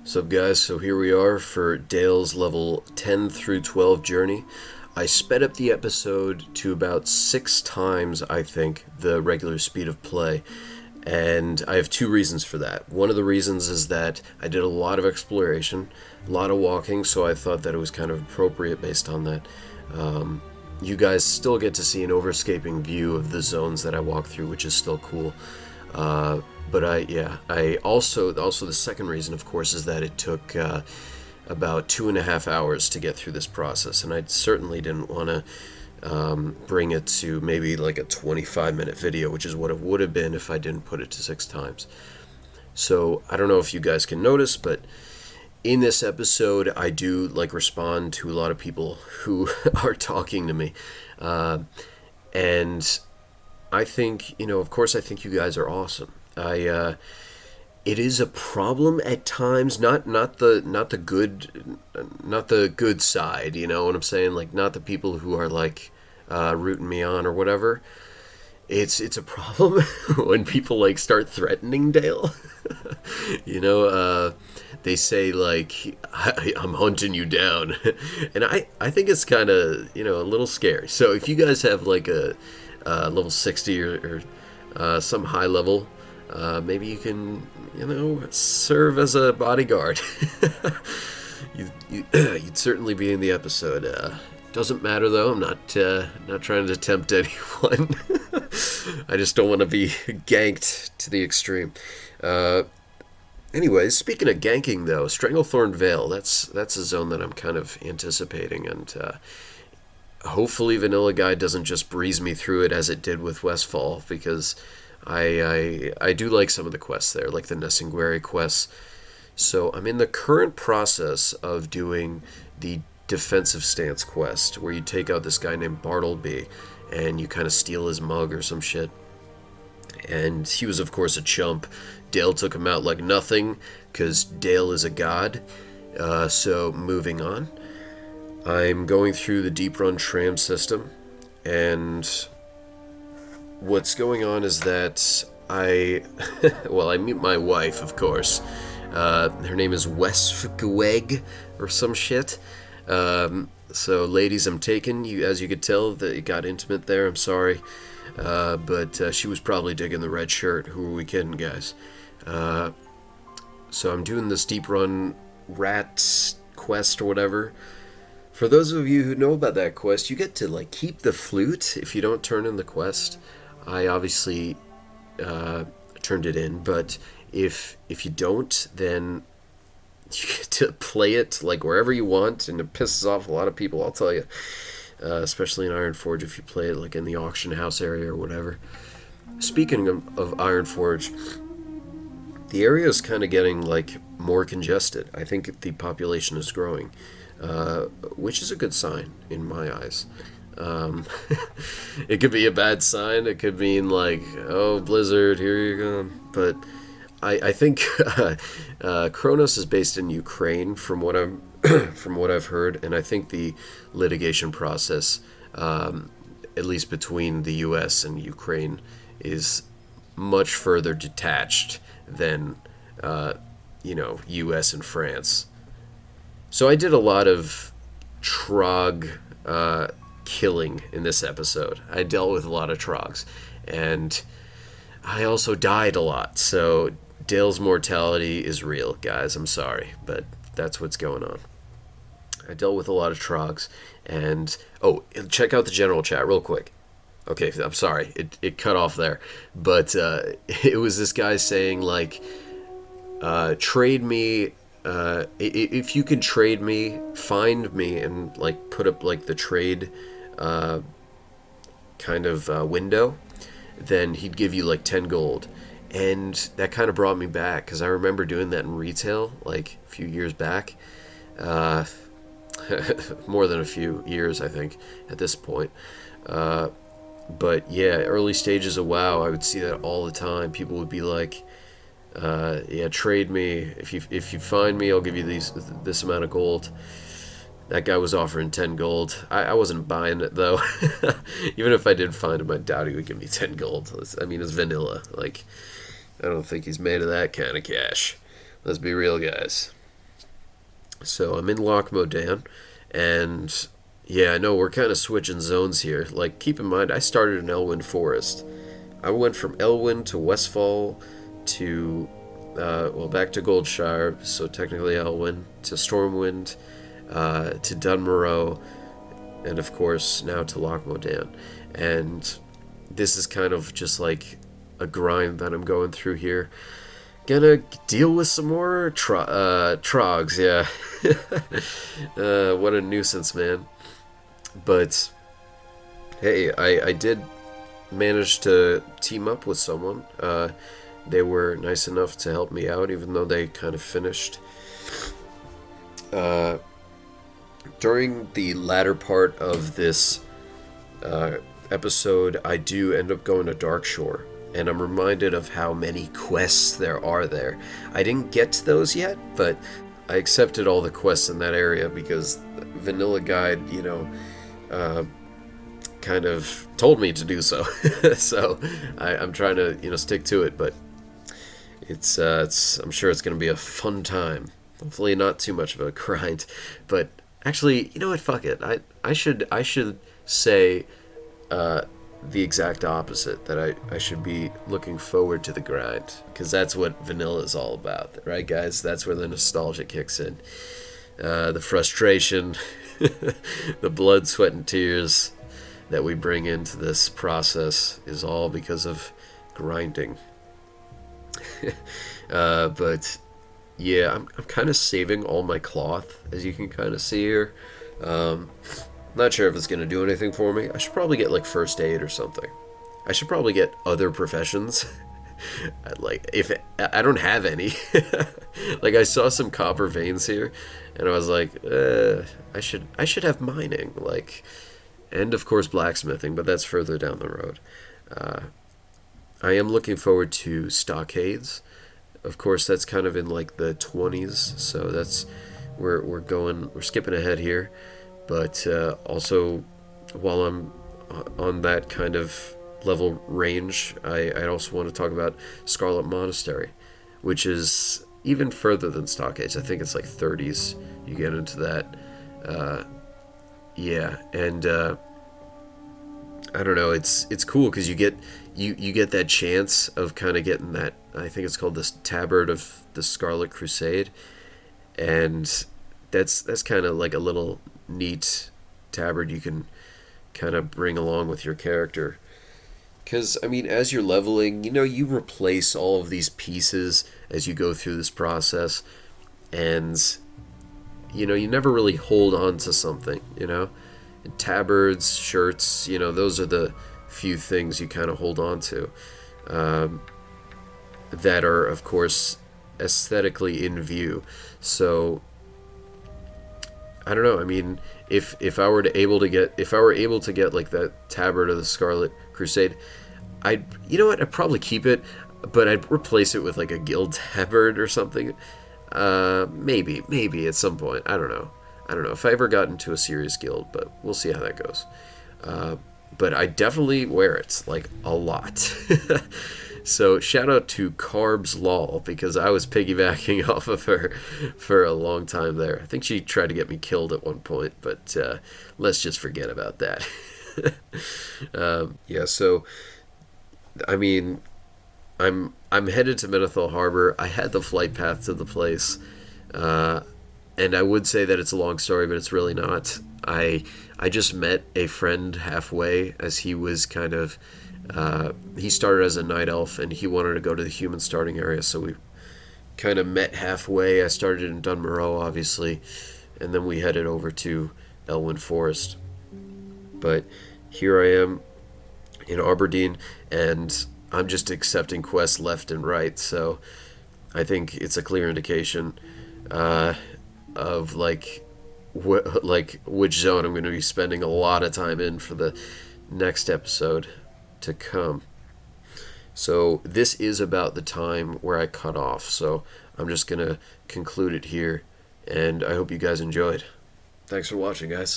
What's up, guys? So here we are for Dale's level 10 through 12 journey. I sped up the episode to about 6 times, I think, the regular speed of play. And I have 2 reasons for that. One of the reasons is that I did a lot of exploration, a lot of walking, so I thought that it was kind of appropriate based on that. You guys still get to see an overscaping view of the zones that I walk through, which is still cool. But I also the second reason, of course, is that it took about 2.5 hours to get through this process, and I certainly didn't want to bring it to maybe like a 25-minute video, which is what it would have been if I didn't put it to 6 times. So I don't know if you guys can notice, but in this episode, I do respond to a lot of people who are talking to me, and I think, of course, I think you guys are awesome. It is a problem at times, not the good side, you know what I'm saying? Like, not the people who are rooting me on or whatever. It's a problem when people start threatening Dale. They say I'm hunting you down, and I think it's kind of a little scary. So if you guys have a level 60 or some high level, maybe you can serve as a bodyguard. You'd certainly be in the episode. Doesn't matter though. I'm not trying to tempt anyone. I just don't want to be ganked to the extreme. Anyways, speaking of ganking though, Stranglethorn Vale. That's a zone that I'm kind of anticipating, and hopefully Vanilla Guy doesn't just breeze me through it as it did with Westfall, because I do like some of the quests there, like the Nessingueri quests. So I'm in the current process of doing the defensive stance quest, where you take out this guy named Bartleby, and you kind of steal his mug or some shit. And he was, of course, a chump. Dale took him out like nothing, because Dale is a god. So moving on. I'm going through the Deep Run tram system, and what's going on is that I meet my wife, of course. Her name is Refugee or some shit. So ladies, I'm taken. As you could tell, that it got intimate there. I'm sorry. But she was probably digging the red shirt. Who are we kidding, guys? So I'm doing this Deep Run rat quest or whatever. For those of you who know about that quest, you get to keep the flute if you don't turn in the quest. I obviously turned it in, but if you don't, then you get to play it wherever you want, and it pisses off a lot of people, I'll tell you. Especially in Ironforge, if you play it in the auction house area or whatever. Speaking of Ironforge, the area is kind of getting more congested. I think the population is growing, which is a good sign in my eyes. It could be a bad sign. It could mean oh, Blizzard, here you go. But I think Kronos is based in Ukraine, from what I've heard, and I think the litigation process, at least between the U.S. and Ukraine, is much further detached than U.S. and France. So I did a lot of Trog killing in this episode. I dealt with a lot of Trogs, and I also died a lot. So Dale's mortality is real, guys. I'm sorry, but that's what's going on. I dealt with a lot of Trogs, and check out the general chat real quick. Okay, I'm sorry, it cut off there, but it was this guy saying trade me. If you could trade me, find me, and put up the trade kind of window, then he'd give you 10 gold. And that kind of brought me back, because I remember doing that in retail a few years back. More than a few years, I think, at this point. But yeah, early stages of WoW, I would see that all the time. People would be trade me. If you find me, I'll give you this amount of gold. That guy was offering 10 gold. I wasn't buying it, though. Even if I did find him, I doubt he would give me 10 gold. I mean, it's vanilla. I don't think he's made of that kind of cash. Let's be real, guys. So I'm in Loch Modan, and yeah, I know we're kind of switching zones here. Like, keep in mind, I started in Elwyn Forest. I went from Elwyn to Westfall to, well, back to Goldshire, so technically Elwyn, to Stormwind, to Dunmoreau, and of course now to Loch Modan. And this is kind of just like a grind that I'm going through here. Gonna deal with some more trogs, yeah. What a nuisance, man. But hey, I did manage to team up with someone. They were nice enough to help me out, even though they kind of finished. During the latter part of this episode, I do end up going to Darkshore, and I'm reminded of how many quests there are there. I didn't get to those yet, but I accepted all the quests in that area because Vanilla Guide, kind of told me to do so. So I'm trying to, stick to it, but it's I'm sure it's going to be a fun time. Hopefully not too much of a grind, but actually, you know what? Fuck it. I should say the exact opposite. That I should be looking forward to the grind, because that's what vanilla is all about, right, guys? That's where the nostalgia kicks in. The frustration, the blood, sweat, and tears that we bring into this process is all because of grinding. But yeah, I'm kind of saving all my cloth, as you can kind of see here. Not sure if it's going to do anything for me. I should probably get like first aid or something. I should probably get other professions. Like, if I don't have any. Like, I saw some copper veins here, and I was like, I should have mining, like, and of course blacksmithing, but that's further down the road. I am looking forward to stockades. Of course, that's kind of in like the 20s, so that's we're skipping ahead here. But also, while I'm on that kind of level range, I also want to talk about Scarlet Monastery, which is even further than stockades. I think it's like 30s. You get into that. Yeah, and I don't know. It's cool because you get that chance of kind of getting that. I think it's called this Tabard of the Scarlet Crusade, and that's kind of like a little neat tabard you can kind of bring along with your character. Because, I mean, as you're leveling, you replace all of these pieces as you go through this process, and you never really hold on to something. And tabards, shirts, those are the few things you kind of hold on to, that are, of course, aesthetically in view. So I don't know. I mean, if I were able to get like that tabard of the Scarlet Crusade, I'd probably keep it, but I'd replace it with like a guild tabard or something. Maybe at some point. I don't know if I ever got into a serious guild, but we'll see how that goes. But I definitely wear it, like, a lot. So shout out to Carbs Lol, because I was piggybacking off of her for a long time there. I think she tried to get me killed at one point, but let's just forget about that. Yeah, so I mean, I'm headed to Menethil Harbor. I had the flight path to the place, and I would say that it's a long story, but it's really not. I just met a friend halfway, as he was kind of he started as a night elf and he wanted to go to the human starting area, so we kind of met halfway. I started in Dunmoreau, obviously, and then we headed over to Elwyn Forest. But here I am in Aberdeen, and I'm just accepting quests left and right, so I think it's a clear indication of like which zone I'm going to be spending a lot of time in for the next episode to come. So this is about the time where I cut off, so I'm just going to conclude it here, and I hope you guys enjoyed. Thanks for watching, guys.